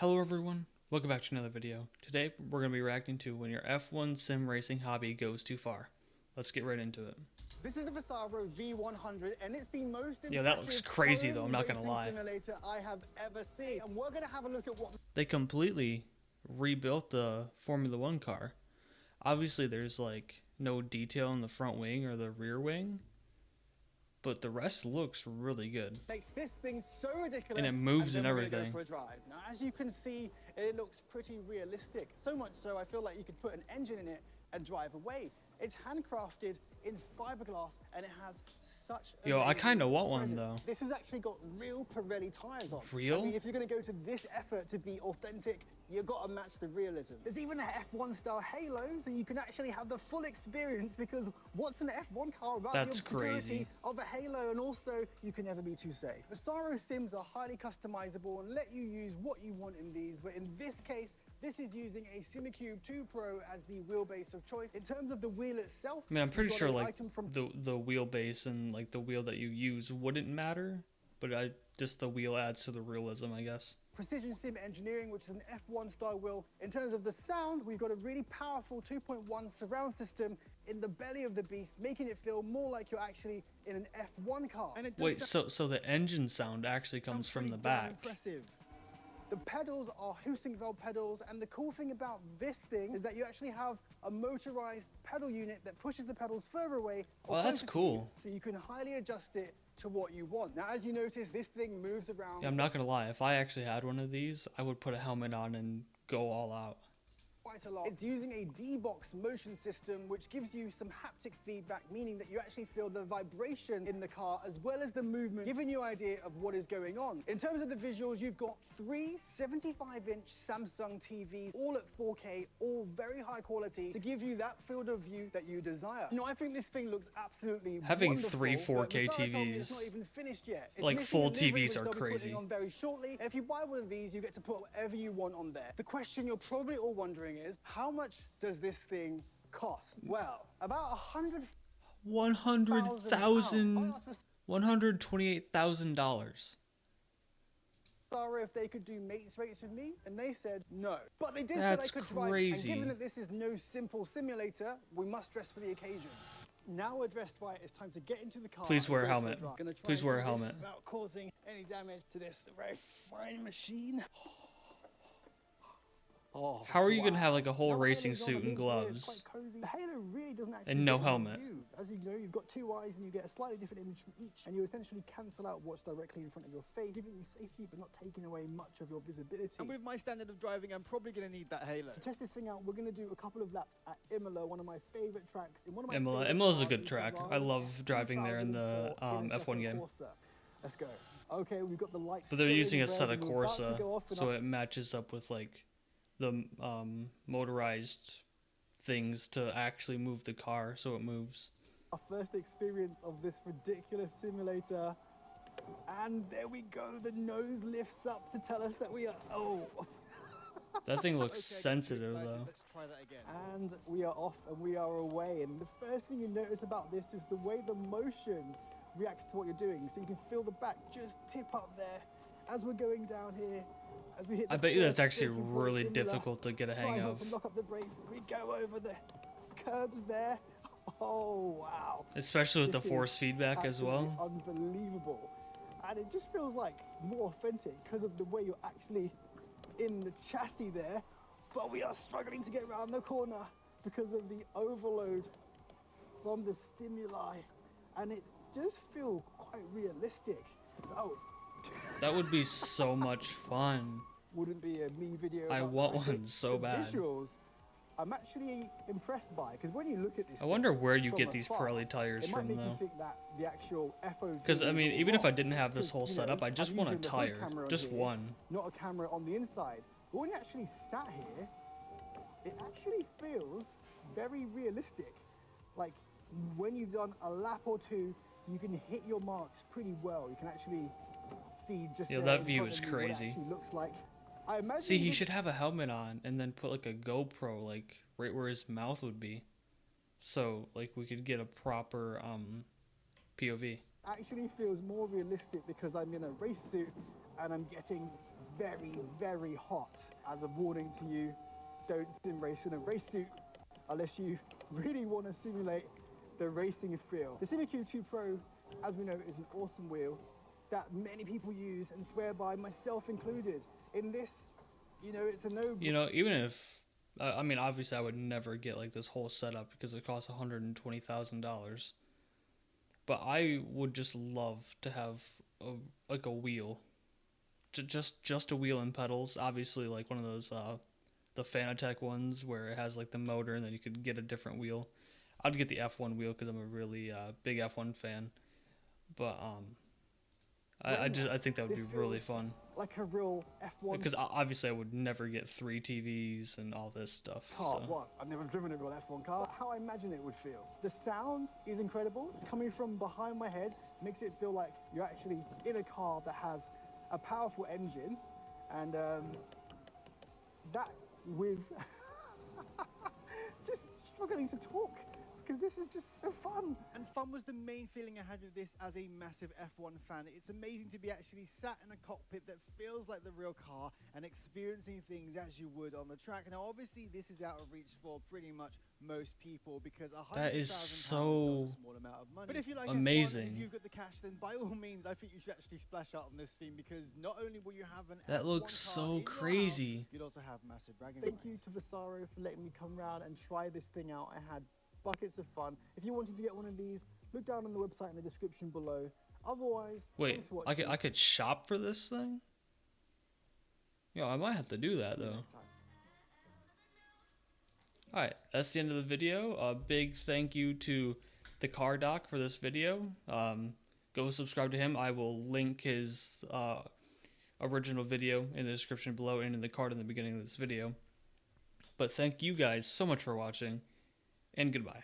Hello everyone, welcome back to another video. Today we're going to be reacting to when your F1 sim racing hobby goes too far. Let's get right into it. This is the Visaro V100 and it's the most Yeah, that looks crazy though, I'm not going to lie. simulator I have ever seen. And we're going to have a look at what... They completely rebuilt the Formula 1 car. Obviously there's like no detail in the front wing or the rear wing, but the rest looks really good. Makes this thing so ridiculous. And it moves and everything. Go for a drive. Now, as you can see, it looks pretty realistic. So much so, I feel like you could put an engine in it and drive away. It's handcrafted in fiberglass and it has such a... Yo, I kind of want one though. This has actually got real Pirelli tires on. Real? I mean, if you're going to go to this effort to be authentic, you've got to match the realism. There's even an F1 style halo, so you can actually have the full experience, because what's an F1 car about That's the obscurity crazy. of a halo? And also, you can never be too safe. Visaro sims are highly customizable and let you use what you want in these, but in this case, this is using a Simicube 2 Pro as the wheelbase of choice. In terms of the wheel itself, I mean, I'm pretty sure like the wheelbase and like the wheel that you use wouldn't matter, but just the wheel adds to the realism, I guess. Precision Sim Engineering, which is an F1 style wheel. In terms of the sound, we've got a really powerful 2.1 surround system in the belly of the beast, making it feel more like you're actually in an F1 car. And it Wait, so the engine sound actually comes from the back. Impressive. The pedals are Husingfeld pedals, and the cool thing about this thing is that you actually have a motorized pedal unit that pushes the pedals further away. Well, that's cool. So you can highly adjust it to what you want. Now, as you notice, this thing moves around. Yeah, I'm not gonna lie, if I actually had one of these, I would put a helmet on and go all out. Quite a lot. It's using a D-Box motion system, which gives you some haptic feedback, meaning that you actually feel the vibration in the car as well as the movement, giving you an idea of what is going on. In terms of the visuals, you've got three 75-inch Samsung TVs, all at 4K, all very high quality, to give you that field of view that you desire. You know, I think this thing looks absolutely Having wonderful, 3 4K TVs, it's not even finished yet. It's like full TVs, are which they'll be crazy. putting on very shortly. And if you buy one of these, you get to put whatever you want on there. The question you're probably all wondering is, how much does this thing cost? Well, about $128,000. If they could do mates rates with me, and they said no. But they did That's say I could crazy. drive, and given that this is no simple simulator, we must dress for the occasion. Now we're dressed right, it's time to get into the car. Please wear a helmet. Please wear a helmet. Without causing any damage to this very fine machine. Oh, how are you gonna have like a whole now racing suit and gloves the halo really doesn't actually and no helmet? As you know, you've got two eyes and you get a slightly different image from each, and you essentially cancel out what's directly in front of your face, giving you safety but not taking away much of your visibility. And with my standard of driving, I'm probably going to need that halo. To test this thing out, we're going to do a couple of laps at Imola, one of my favorite tracks. In one of my Imola's a good track. I love driving there in the F1 game. Let's go. Okay, we've got the lights. But they're using a set of Corsa, so it matches up with like the motorized things to actually move the car, so it moves. Our first experience of this ridiculous simulator, and there we go. The nose lifts up to tell us that we are... Oh. That thing looks sensitive though. Let's try that again. And we are off and we are away. And the first thing you notice about this is the way the motion reacts to what you're doing. So you can feel the back just tip up there as we're going down here. As we hit I bet you that's actually really difficult to get a hang of. To lock up the brakes. We go over the curbs there. Oh wow! Especially with the force feedback as well. Unbelievable, and it just feels like more authentic because of the way you're actually in the chassis there. But we are struggling to get around the corner because of the overload from the stimuli, and it does feel quite realistic. Oh. That would be so much fun. Wouldn't be a me video. I want one so bad. Visuals, I'm actually impressed by, because when you look at this, I wonder where you get these Pirelli tires from, though. You think that the actual because I mean, even if I didn't have this whole setup, I just want a tire, just one. Not a camera on the inside. But when you actually sat here, it actually feels very realistic. Like when you've done a lap or two, you can hit your marks pretty well. You can actually see just that view is crazy. Looks like. I imagine. See, he should have a helmet on and then put like a GoPro like right where his mouth would be, so like we could get a proper POV. Actually feels more realistic because I'm in a race suit and I'm getting very, very hot. As a warning to you, don't sim race in a race suit unless you really want to simulate the racing feel. The Sim 2 Pro, as we know, is an awesome wheel that many people use and swear by, myself included. In this, you know, it's a no. You know, even if I mean, obviously, I would never get like this whole setup because it costs $120,000. But I would just love to have like a wheel, just a wheel and pedals. Obviously, like one of those the Fanatec ones where it has like the motor and then you could get a different wheel. I'd get the F1 wheel because I'm a really big F1 fan. But I think that would be really fun. Like a real F1 Because obviously I would never get 3 TVs and all this stuff. car. So. What? I've never driven a real F1 car. How I imagine it would feel. The sound is incredible. It's coming from behind my head, makes it feel like you're actually in a car that has a powerful engine, and that with just struggling to talk, because this is just so fun. And fun was the main feeling I had with this as a massive F1 fan. It's amazing to be actually sat in a cockpit that feels like the real car and experiencing things as you would on the track. Now, obviously, this is out of reach for pretty much most people because that is so a small amount of money. But if you like amazing. F1 and you've got the cash, then by all means, I think you should actually splash out on this theme, because not only will you have an that F1 looks car so in your crazy. house, you'll also have massive bragging rights. Thank you to Vasaro for letting me come round and try this thing out. I had buckets of fun. If you wanted to get one of these, look down on the website in the description below. Otherwise, wait, I could shop for this thing? Yo, I might have to do that though. Alright, that's the end of the video. A big thank you to TheCarDoc for this video. Go subscribe to him. I will link his original video in the description below and in the card in the beginning of this video. But thank you guys so much for watching, and goodbye.